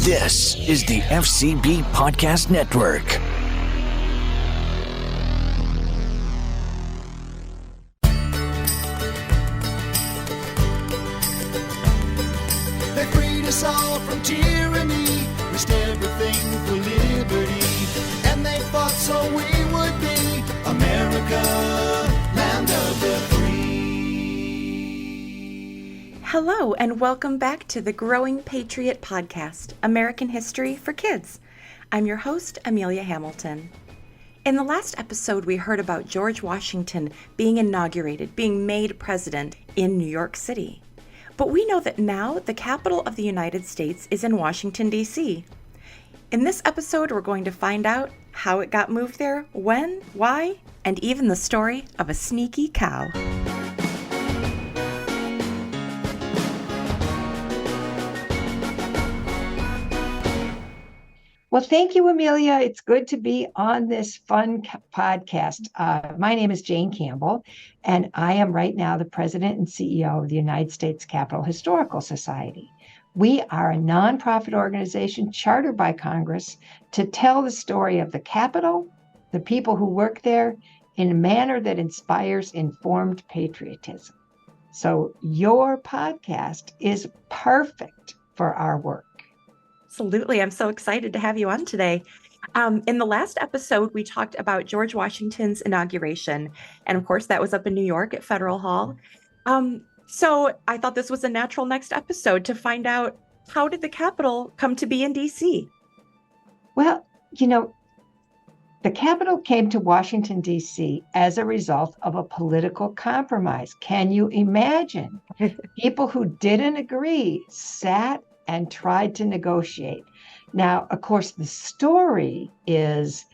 This is the FCB Podcast Network. They freed us all from tyranny, risked everything for liberty, and they fought so we would be America, land of the free. Hello, and welcome back to the Growing Patriot Podcast, American History for Kids. I'm your host, Amelia Hamilton. In the last episode, we heard about George Washington being inaugurated, being made president in New York City. But we know that now the capital of the United States is in Washington, D.C. In this episode, we're going to find out how it got moved there, when, why, and even the story of a sneaky cow. Well, thank you, Amelia. It's good to be on this fun podcast. My name is Jane Campbell, and I am right now the president and CEO of the United States Capitol Historical Society. We are a nonprofit organization chartered by Congress to tell the story of the Capitol, the people who work there, in a manner that inspires informed patriotism. So your podcast is perfect for our work. Absolutely. I'm so excited to have you on today. In the last episode, we talked about George Washington's inauguration. And of course, that was up in New York at Federal Hall. So I thought this was a natural next episode to find out, how did the Capitol come to be in D.C.? Well, the Capitol came to Washington, D.C. as a result of a political compromise. Can you imagine? People who didn't agree sat and tried to negotiate. Now, of course, the story is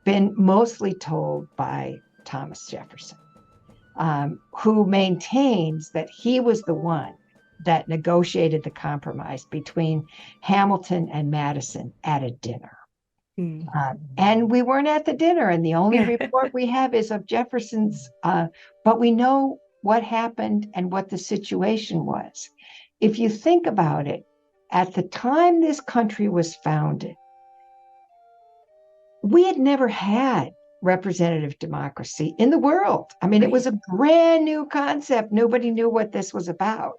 been mostly told by Thomas Jefferson, who maintains that he was the one that negotiated the compromise between Hamilton and Madison at a dinner. And we weren't at the dinner, and the only report we have is of Jefferson's, but we know what happened and what the situation was. If you think about it, at the time this country was founded, we had never had representative democracy in the world. I mean, It was a brand new concept. Nobody knew what this was about.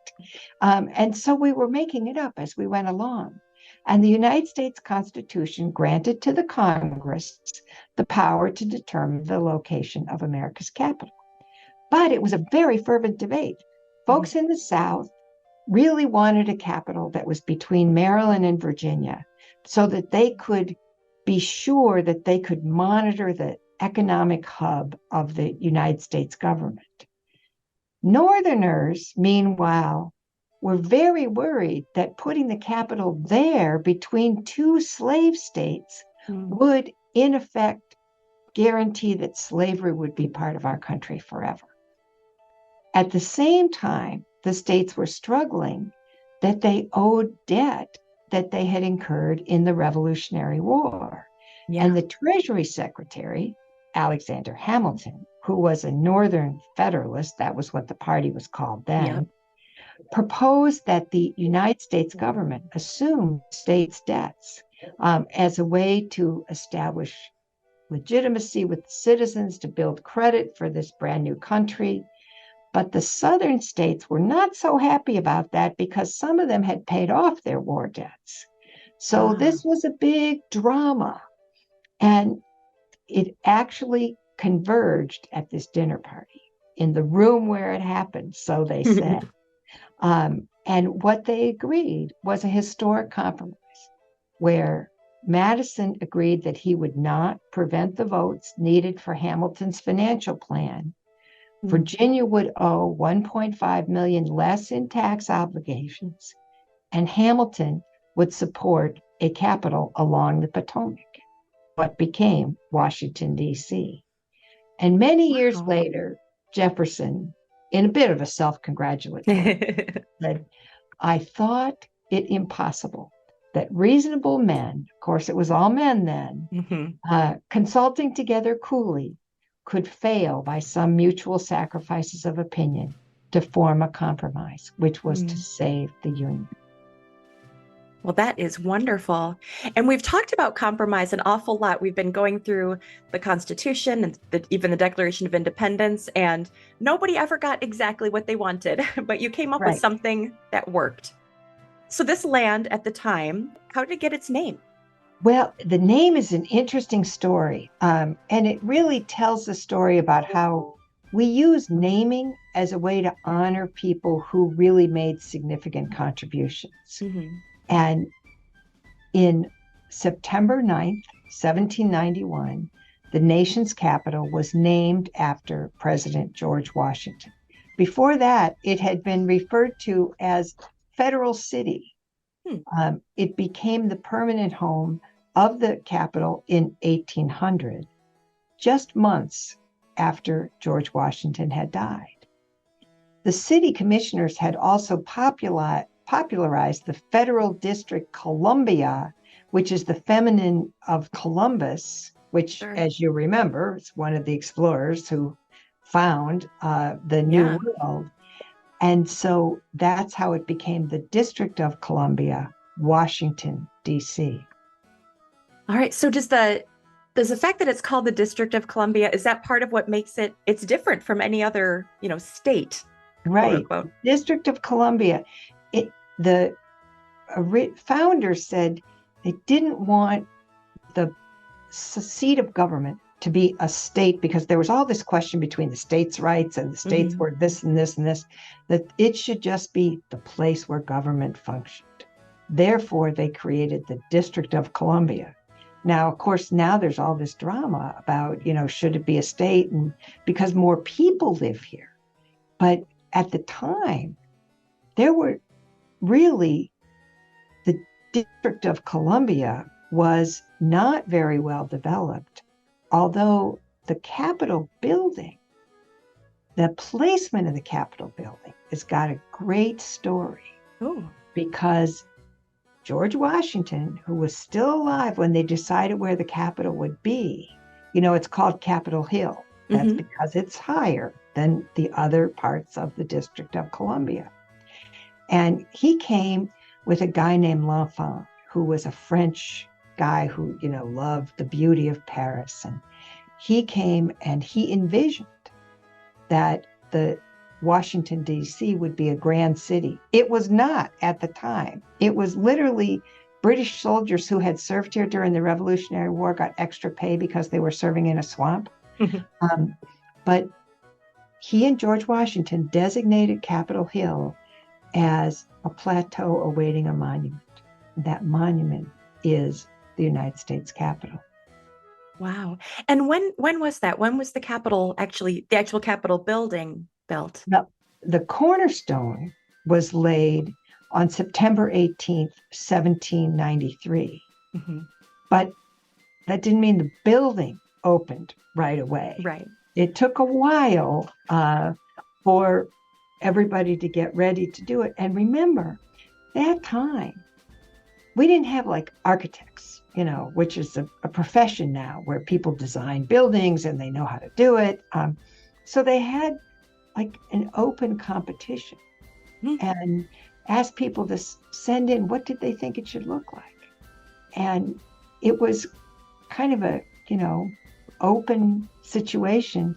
And so we were making it up as we went along. And the United States Constitution granted to the Congress the power to determine the location of America's capital. But it was a very fervent debate. Folks in the South really wanted a capital that was between Maryland and Virginia so that they could be sure that they could monitor the economic hub of the United States government. Northerners, meanwhile, were very worried that putting the capital there between two slave states would, in effect, guarantee that slavery would be part of our country forever. At the same time, the states were struggling that they owed debt that they had incurred in the Revolutionary War. And the Treasury Secretary, Alexander Hamilton, who was a Northern Federalist, that was what the party was called then, proposed that the United States government assume states' debts as a way to establish legitimacy with the citizens, to build credit for this brand new country. But the Southern states were not so happy about that because some of them had paid off their war debts. So this was a big drama. And it actually converged at this dinner party in the room where it happened, so they said. And what they agreed was a historic compromise where Madison agreed that he would not prevent the votes needed for Hamilton's financial plan. Virginia would owe $1.5 million less in tax obligations, and Hamilton would support a capital along the Potomac, what became Washington, D.C. And many years later, Jefferson, in a bit of a self-congratulatory, said, "I thought it impossible that reasonable men," of course it was all men then, consulting together coolly, could fail by some mutual sacrifices of opinion to form a compromise, which was to save the Union. Well, that is wonderful. And we've talked about compromise an awful lot. We've been going through the Constitution and even the Declaration of Independence, and nobody ever got exactly what they wanted, but you came up with Right. something that worked. So this land at the time, how did it get its name? Well, the name is an interesting story, and it really tells the story about how we use naming as a way to honor people who really made significant contributions. Mm-hmm. And in September 9th, 1791, the nation's capital was named after President George Washington. Before that, it had been referred to as Federal City. It became the permanent home of the capital in 1800, just months after George Washington had died. The city commissioners had also popularized the Federal District Columbia, which is the feminine of Columbus, which, Sure. as you remember, is one of the explorers who found the New World. And so that's how it became the District of Columbia, Washington, D.C. All right. So does the fact that it's called the District of Columbia, is that part of what makes it's different from any other, state? Right. Quote, District of Columbia. The founders said they didn't want the seat of government to be a state, because there was all this question between the states' rights and the states were this and this and this, that it should just be the place where government functioned. Therefore, they created the District of Columbia. Now, of course, now there's all this drama about, should it be a state? And because more people live here. But at the time, there were really, the District of Columbia was not very well developed, although the Capitol building, the placement of the Capitol building has got a great story. oh, Because George Washington, who was still alive when they decided where the Capitol would be, it's called Capitol Hill. That's because it's higher than the other parts of the District of Columbia. And he came with a guy named L'Enfant, who was a French guy who, loved the beauty of Paris. And he came and he envisioned that the Washington, D.C. would be a grand city. It was not at the time. It was literally British soldiers who had served here during the Revolutionary War got extra pay because they were serving in a swamp. But he and George Washington designated Capitol Hill as a plateau awaiting a monument. That monument is the United States Capitol. wow. And when was that? When was the Capitol the actual Capitol building built? Now, the cornerstone was laid on September 18th, 1793. But that didn't mean the building opened right away. Right. It took a while for everybody to get ready to do it. And remember, that time, we didn't have like architects, which is a profession now where people design buildings and they know how to do it. So they had like an open competition and asked people to send in what did they think it should look like. And it was kind of a, open situation.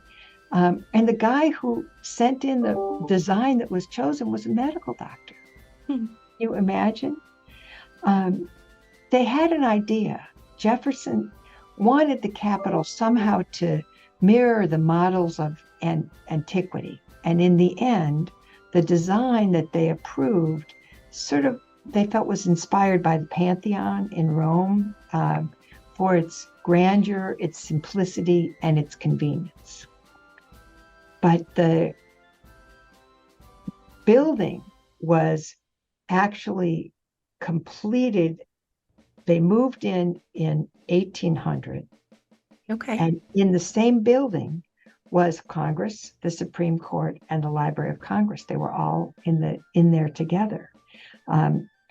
And the guy who sent in the design that was chosen was a medical doctor. Can you imagine? They had an idea. Jefferson wanted the Capitol somehow to mirror the models of antiquity. And in the end, the design that they approved they felt was inspired by the Pantheon in Rome for its grandeur, its simplicity, and its convenience. But the building was actually completed. They moved in 1800. Okay. And in the same building was Congress, the Supreme Court, and the Library of Congress. They were all in there together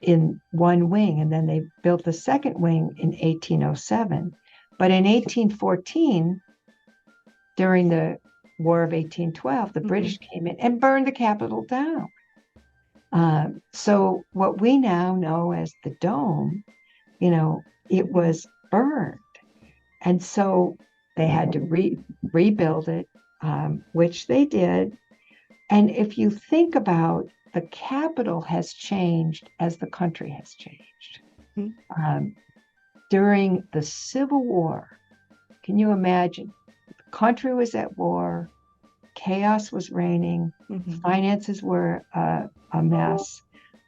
in one wing. And then they built the second wing in 1807. But in 1814, during the War of 1812, the British came in and burned the Capitol down. So what we now know as the dome, it was burned. And so they had to rebuild it, which they did. And if you think about the Capitol has changed as the country has changed. During the Civil War, can you imagine? The country was at war, chaos was reigning, finances were a mess.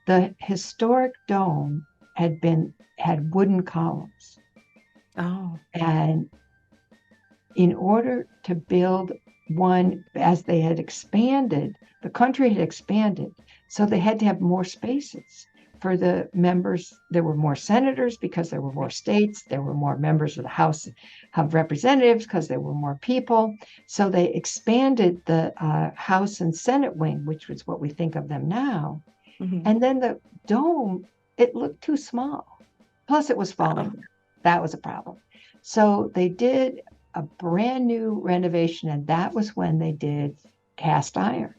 The historic dome had wooden columns. Oh. And in order to build one, as they had expanded, the country had expanded, so they had to have more spaces for the members. There were more senators because there were more states. There were more members of the House of Representatives because there were more people. So they expanded the House and Senate wing, which was what we think of them now. And then the dome, it looked too small. Plus, it was falling. That was a problem. So they did a brand new renovation, and that was when they did cast iron.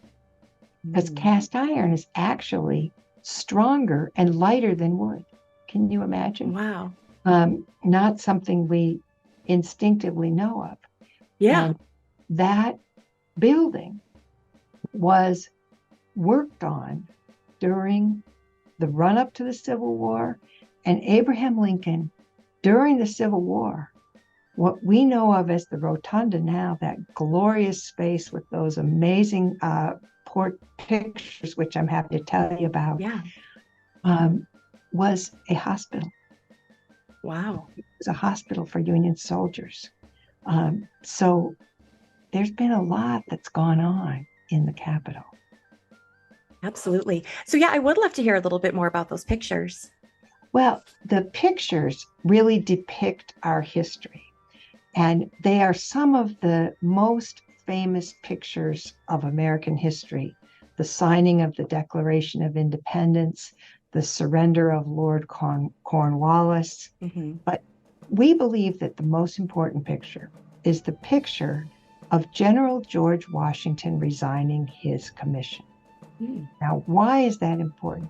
Because cast iron is actually stronger and lighter than wood. Can you imagine? Wow. Not something we instinctively know of. Yeah. And that building was worked on during the run-up to the Civil War, and Abraham Lincoln, during the Civil War, what we know of as the Rotunda now, that glorious space with those amazing port pictures, which I'm happy to tell you about, was a hospital. Wow. It was a hospital for Union soldiers. So there's been a lot that's gone on in the Capitol. Absolutely. So yeah, I would love to hear a little bit more about those pictures. Well, the pictures really depict our history, and they are some of the most famous pictures of American history. The signing of the Declaration of Independence, the surrender of Lord Cornwallis. But we believe that the most important picture is the picture of General George Washington resigning his commission. Now, why is that important?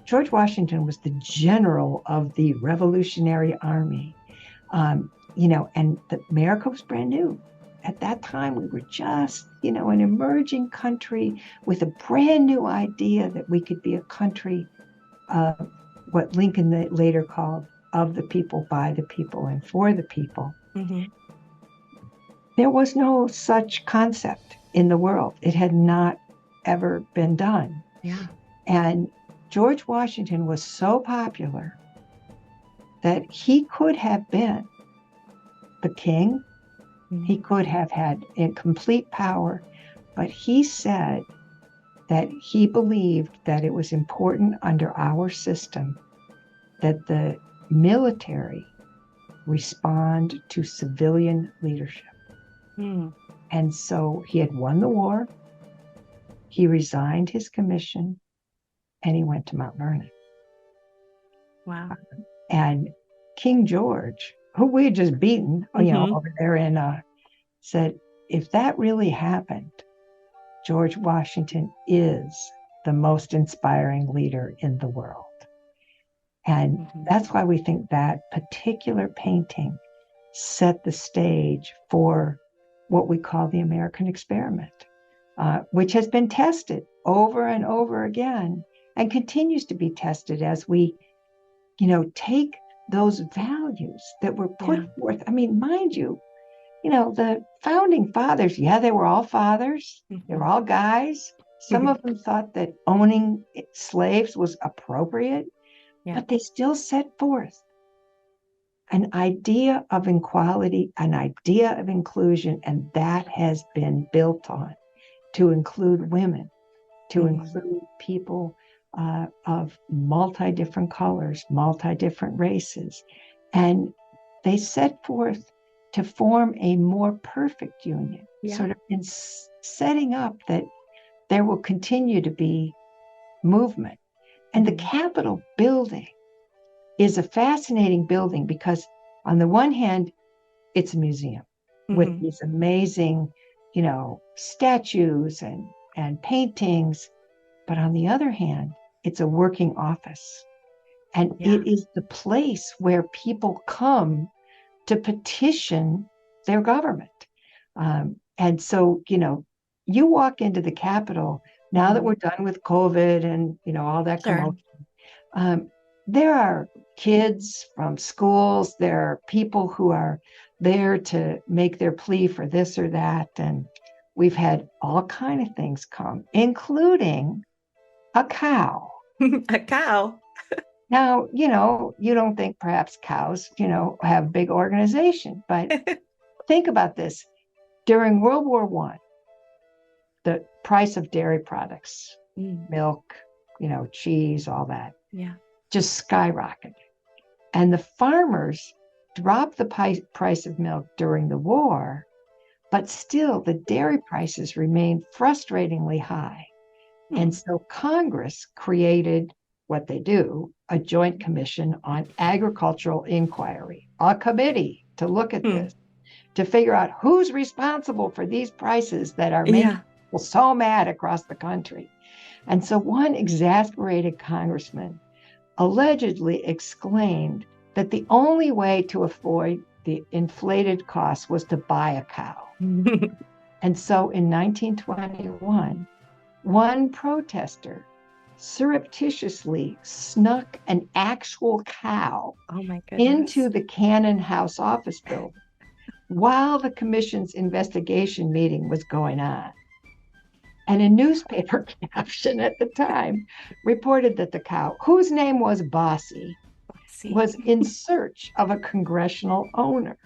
George Washington was the general of the Revolutionary Army, and America was brand new. At that time, we were just, an emerging country with a brand new idea that we could be a country, what Lincoln later called of the people, by the people, and for the people. There was no such concept in the world. It had not ever been done. Yeah. And George Washington was so popular that he could have been the king. He could have had complete power, but he said that he believed that it was important under our system that the military respond to civilian leadership. And so he had won the war, he resigned his commission, and he went to Mount Vernon. Wow. And King George, who we had just beaten, over there said, if that really happened, George Washington is the most inspiring leader in the world. And that's why we think that particular painting set the stage for what we call the American experiment, which has been tested over and over again and continues to be tested as we, take those values that were put forth. I mean, mind you, the founding fathers, they were all fathers. They were all guys. Some of them thought that owning slaves was appropriate, but they still set forth an idea of equality, an idea of inclusion, and that has been built on to include women, to include people of multi-different colors, multi-different races. And they set forth to form a more perfect union, sort of in setting up that there will continue to be movement. And the Capitol building is a fascinating building because on the one hand, it's a museum with these amazing, statues and paintings. But on the other hand, it's a working office. And it is the place where people come to petition their government. And so, you walk into the Capitol, now that we're done with COVID and, all that commotion, there are kids from schools, there are people who are there to make their plea for this or that. And we've had all kind of things come, including a cow. A cow. Now, you don't think perhaps cows, have big organization, but think about this. During World War I, the price of dairy products, milk, cheese, all that, just skyrocketed. And the farmers dropped the price of milk during the war, but still the dairy prices remained frustratingly high. And so Congress created what they do, a joint commission on agricultural inquiry, a committee to look at this, to figure out who's responsible for these prices that are making people so mad across the country. And so one exasperated congressman allegedly exclaimed that the only way to avoid the inflated costs was to buy a cow. And so in 1921, one protester surreptitiously snuck an actual cow into the Cannon House office building while the commission's investigation meeting was going on. And a newspaper caption at the time reported that the cow, whose name was Bossy, was in search of a congressional owner.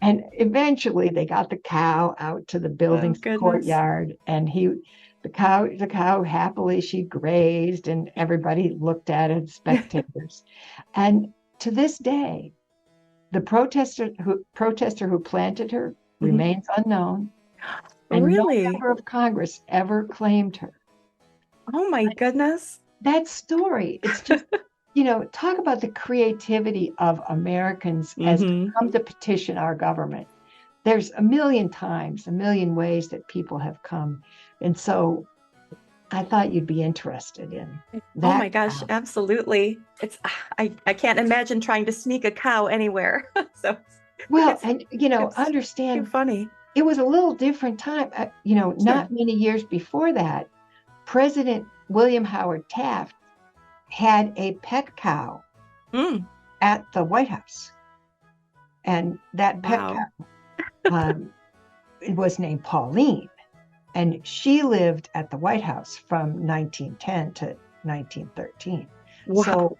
And eventually they got the cow out to the building's courtyard, and the cow happily, she grazed, and everybody looked at it, spectators. And to this day, the protester who planted her remains unknown. And no member of Congress ever claimed her. Oh my goodness. That story, it's just, talk about the creativity of Americans as to come to petition our government. There's a million ways that people have come. And so I thought you'd be interested in that. Oh my gosh, absolutely. I can't imagine trying to sneak a cow anywhere. Understand. Too funny. It was a little different time. Not many years before that, President William Howard Taft had a pet cow at the White House. And that pet cow it was named Pauline. And she lived at the White House from 1910 to 1913. Wow. So,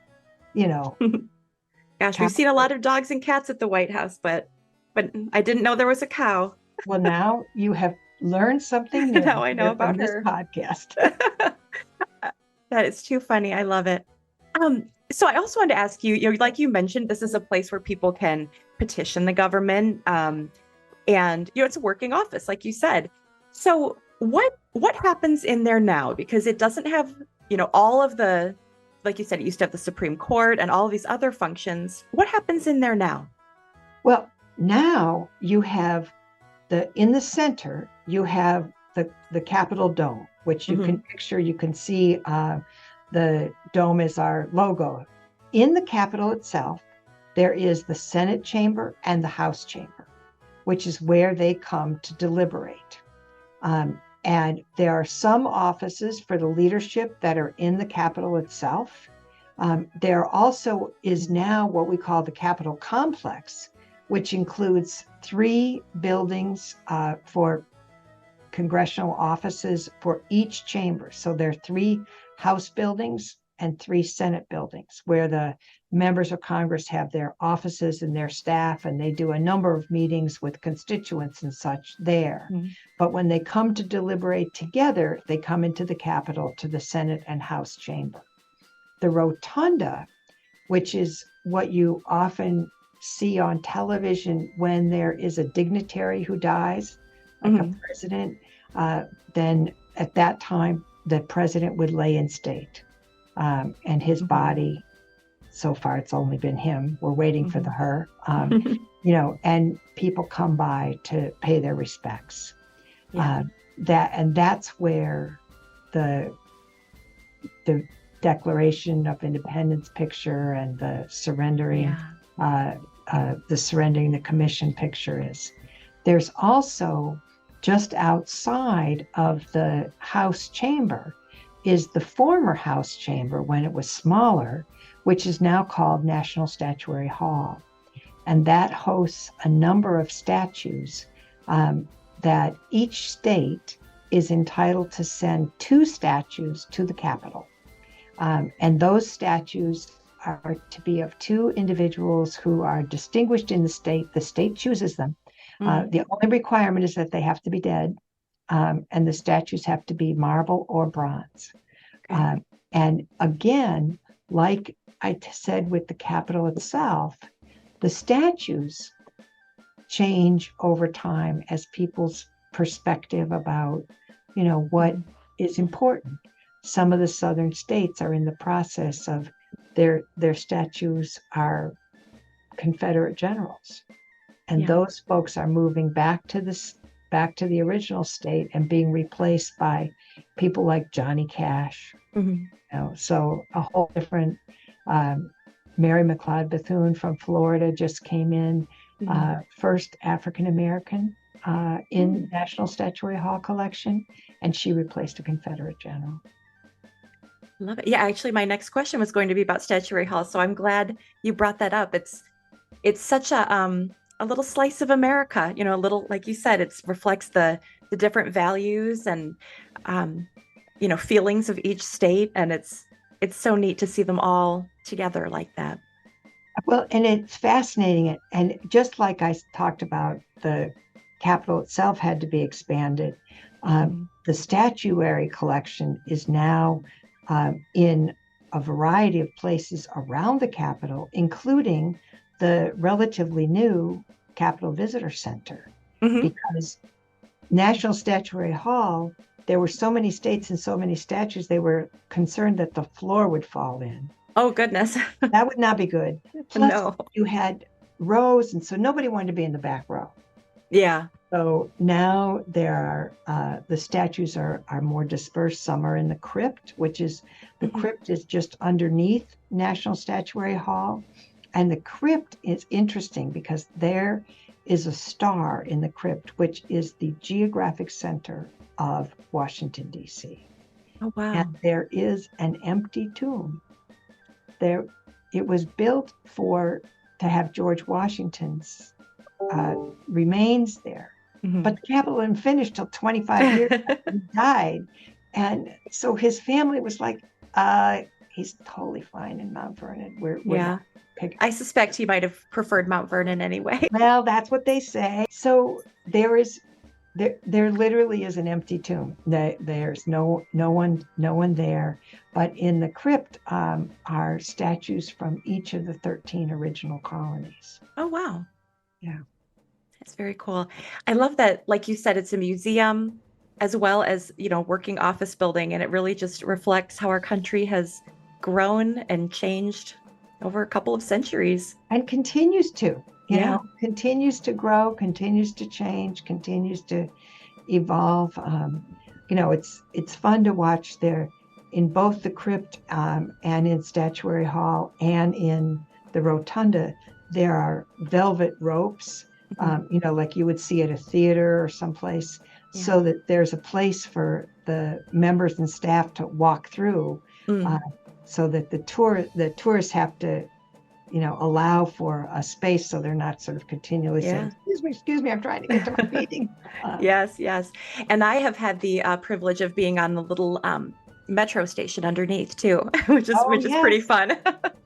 Gosh, we've seen a lot of dogs and cats at the White House, but I didn't know there was a cow. Well, now you have learned something new. Now I know about this her podcast. That is too funny. I love it. So I also wanted to ask you, like you mentioned, this is a place where people can petition the government. And, it's a working office, like you said. So what happens in there now? Because it doesn't have, all of the, like you said, it used to have the Supreme Court and all of these other functions. What happens in there now? Well, now you have in the center, you have the Capitol Dome, which you can picture. You can see the dome is our logo. In the Capitol itself, there is the Senate chamber and the House chamber, which is where they come to deliberate. And there are some offices for the leadership that are in the Capitol itself. There also is now what we call the Capitol Complex, which includes 3 buildings for congressional offices for each chamber. So there are 3 House buildings and 3 Senate buildings where the members of Congress have their offices and their staff, and they do a number of meetings with constituents and such there. But when they come to deliberate together, they come into the Capitol to the Senate and House chamber. The rotunda, which is what you often see on television when there is a dignitary who dies, like a president, then at that time, the president would lay in state. And his body, so far it's only been him. We're waiting for the her, and people come by to pay their respects. That's where the Declaration of Independence picture and the surrendering, the commission picture is. There's also, just outside of the House chamber, is the former House chamber when it was smaller, which is now called National Statuary Hall. And that hosts a number of statues that each state is entitled to send 2 statues to the Capitol. And those statues are to be of 2 individuals who are distinguished in the state. The state chooses them. The only requirement is that they have to be dead, and the statues have to be marble or bronze. Okay. And again, like I said with the Capitol itself, the statues change over time as people's perspective about, what is important. Some of the southern states are in the process of their statues are Confederate generals. And those folks are moving back to the original state and being replaced by people like Johnny Cash. So a whole different, Mary McLeod Bethune from Florida just came in, first African American in National Statuary Hall collection, and she replaced a Confederate general. Love it. Yeah, actually, my next question was going to be about Statuary Hall, so I'm glad you brought that up. It's such a little slice of America, a little, like you said, it reflects the different values and feelings of each state, and it's so neat to see them all together like that. Well, and it's fascinating, and just like I talked about, the Capitol itself had to be expanded. The statuary collection is now in a variety of places around the Capitol, including the relatively new Capitol Visitor Center, because National Statuary Hall, there were so many states and so many statues, they were concerned that the floor would fall in. Oh, goodness. That would not be good. Plus, you had rows, and so nobody wanted to be in the back row. Yeah. So now there are, the statues are more dispersed. Some are in the crypt, the crypt is just underneath National Statuary Hall. And the crypt is interesting because there is a star in the crypt, which is the geographic center of Washington, D.C. Oh, wow. And there is an empty tomb. It was built to have George Washington's remains there. But the Capitol didn't finish till 25 years after he died. And so his family was like, he's totally fine in Mount Vernon. We're not picking. I suspect he might have preferred Mount Vernon anyway. Well, that's what they say. So there literally is an empty tomb. There's no one there. But in the crypt are statues from each of the 13 original colonies. Oh, wow. Yeah. That's very cool. I love that, like you said, it's a museum as well as, working office building. And it really just reflects how our country has grown and changed over a couple of centuries. And continues to, continues to grow, continues to change, continues to evolve. It's fun to watch there in both the crypt and in Statuary Hall and in the rotunda. There are velvet ropes, like you would see at a theater or someplace, so that there's a place for the members and staff to walk through, so that the tourists have to, allow for a space so they're not sort of continually saying, excuse me, I'm trying to get to my meeting. Yes. And I have had the privilege of being on the little metro station underneath too, which is pretty fun.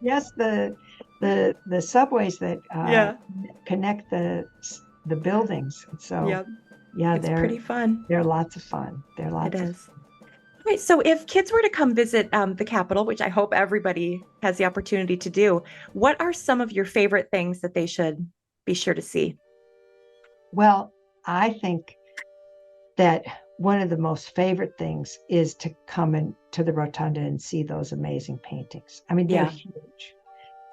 Yes, the subways that connect the buildings. So it's pretty fun. They're lots of fun. It is. Okay, so if kids were to come visit the Capitol, which I hope everybody has the opportunity to do, what are some of your favorite things that they should be sure to see? Well, I think that one of the most favorite things is to come into the rotunda and see those amazing paintings. I mean, they're huge.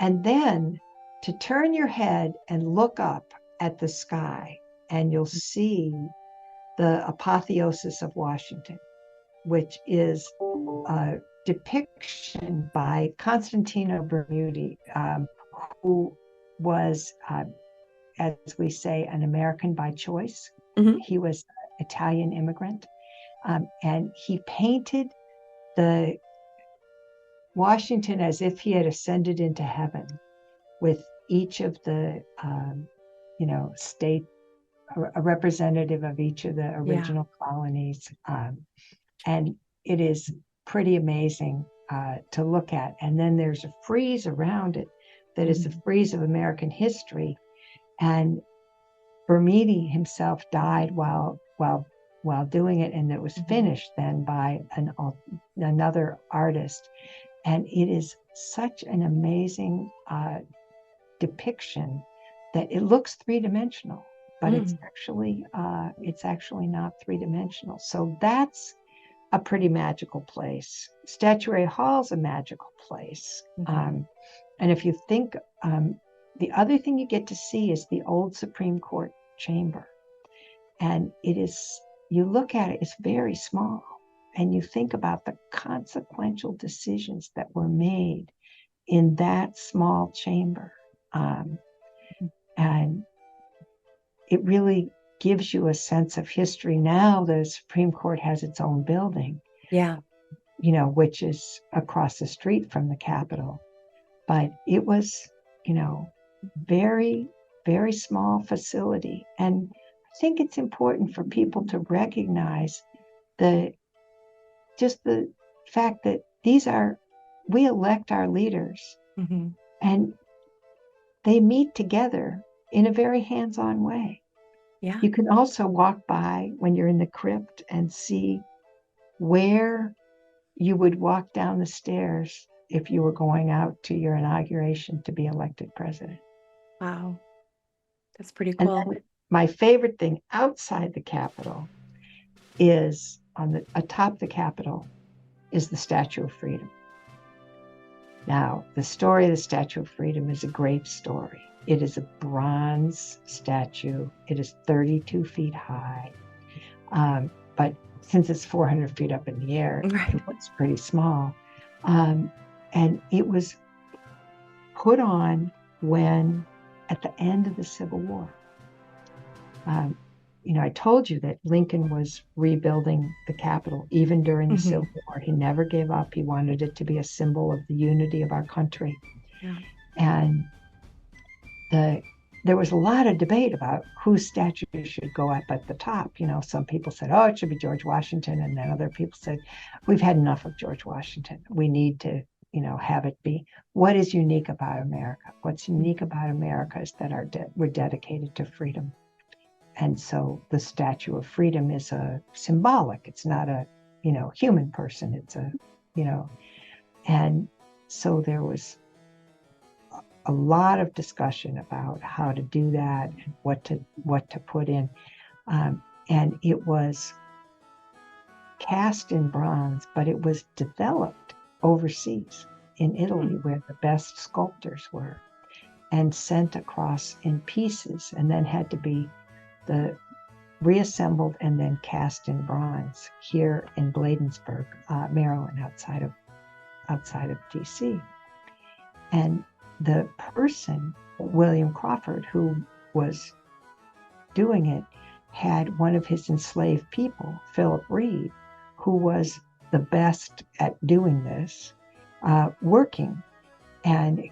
And then to turn your head and look up at the sky, and you'll see the apotheosis of Washington, which is depiction by Constantino Bermudi, who was, as we say, an American by choice. Mhm. He was an Italian immigrant, and he painted the Washington as if he had ascended into heaven, with each of the, state, a representative of each of the original colonies. And it is pretty amazing to look at. And then there's a frieze around it that is the frieze of American history. And Bermudi himself died while doing it, and it was finished then by another artist. And it is such an amazing depiction that it looks three-dimensional, but it's actually not three-dimensional. So that's a pretty magical place. Statuary Hall's a magical place. And if you think, the other thing you get to see is the old Supreme Court chamber. And you look at it, it's very small. And you think about the consequential decisions that were made in that small chamber. And it really gives you a sense of history. Now the Supreme Court has its own building, which is across the street from the Capitol. But it was, very, very small facility. And I think it's important for people to recognize the fact that we elect our leaders, and they meet together in a very hands-on way. Yeah. You can also walk by when you're in the crypt and see where you would walk down the stairs if you were going out to your inauguration to be elected president. Wow. That's pretty cool. And then my favorite thing outside the Capitol is atop the Capitol is the Statue of Freedom. Now, the story of the Statue of Freedom is a great story. It is a bronze statue. It is 32 feet high. But since it's 400 feet up in the air, it looks pretty small. And it was put on at the end of the Civil War. I told you that Lincoln was rebuilding the Capitol even during the Civil War. He never gave up. He wanted it to be a symbol of the unity of our country. Yeah. And there was a lot of debate about whose statue should go up at the top. Some people said, oh, it should be George Washington. And then other people said, we've had enough of George Washington. We need to, have it be. What is unique about America? What's unique about America is that we're dedicated to freedom. And so the Statue of Freedom is symbolic. It's not a, human person. It's and so there was a lot of discussion about how to do that and what to put in. And it was cast in bronze, but it was developed overseas in Italy, where the best sculptors were, and sent across in pieces, and then had to be reassembled and then cast in bronze here in Bladensburg, Maryland, outside of DC. And the person, William Crawford, who was doing it, had one of his enslaved people, Philip Reed, who was the best at doing this, working. And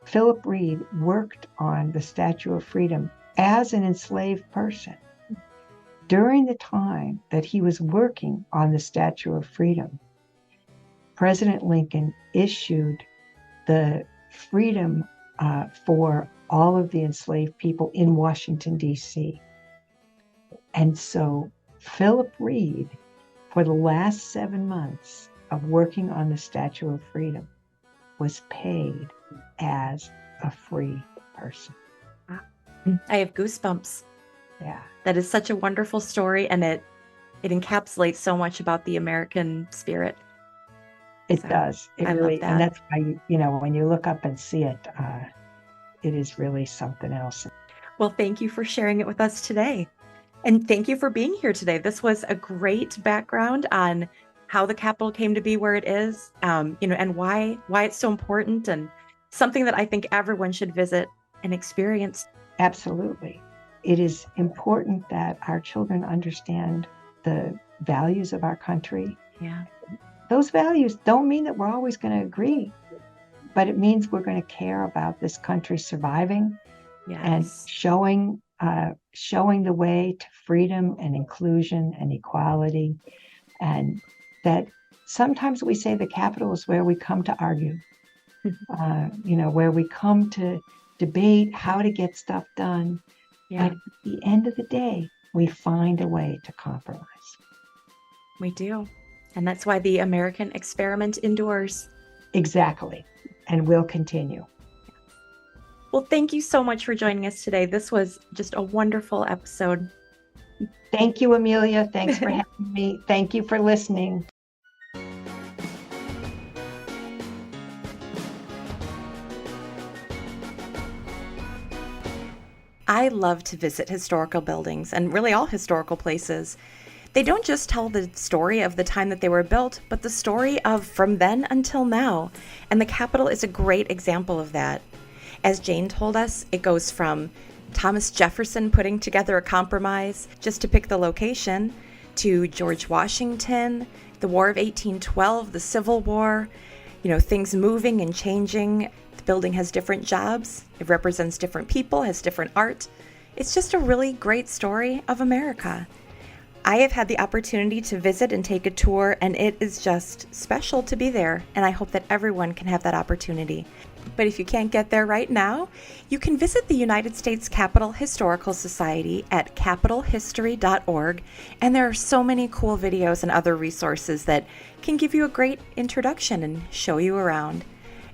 Philip Reed worked on the Statue of Freedom as an enslaved person. During the time that he was working on the Statue of Freedom, President Lincoln issued the freedom for all of the enslaved people in Washington, D.C. And so Philip Reed, for the last 7 months of working on the Statue of Freedom, was paid as a free person. I have goosebumps. Yeah. That is such a wonderful story, and it encapsulates so much about the American spirit. It does. It really, love that. And that's why, when you look up and see it, it is really something else. Well, thank you for sharing it with us today. And thank you for being here today. This was a great background on how the Capitol came to be where it is, and why it's so important, and something that I think everyone should visit and experience. Absolutely. It is important that our children understand the values of our country. Yeah. Those values don't mean that we're always going to agree, but it means we're going to care about this country surviving and showing the way to freedom and inclusion and equality. And that sometimes we say the Capitol is where we come to argue, where we come to debate how to get stuff done. Yeah. But at the end of the day, we find a way to compromise. We do. And that's why the American experiment endures. Exactly. And will continue. Well, thank you so much for joining us today. This was just a wonderful episode. Thank you, Amelia. Thanks for having me. Thank you for listening. I love to visit historical buildings and really all historical places. They don't just tell the story of the time that they were built, but the story of from then until now. And the Capitol is a great example of that. As Jane told us, it goes from Thomas Jefferson putting together a compromise just to pick the location, to George Washington, the War of 1812, the Civil War, things moving and changing. The building has different jobs. It represents different people, has different art. It's just a really great story of America. I have had the opportunity to visit and take a tour, and it is just special to be there, and I hope that everyone can have that opportunity. But if you can't get there right now, you can visit the United States Capitol Historical Society at capitolhistory.org, and there are so many cool videos and other resources that can give you a great introduction and show you around.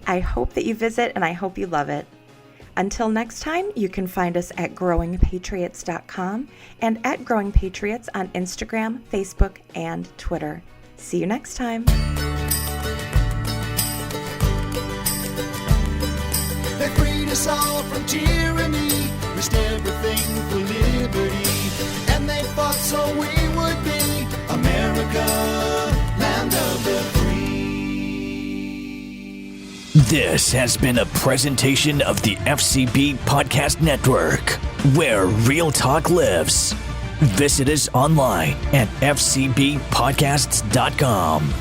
I hope that you visit, and I hope you love it. Until next time, you can find us at growingpatriots.com and at Growing Patriots on Instagram, Facebook, and Twitter. See you next time. They freed us all from tyranny, risked everything for liberty, and they fought so we would be America, land of the free. This has been a presentation of the FCB Podcast Network, where real talk lives. Visit us online at fcbpodcasts.com.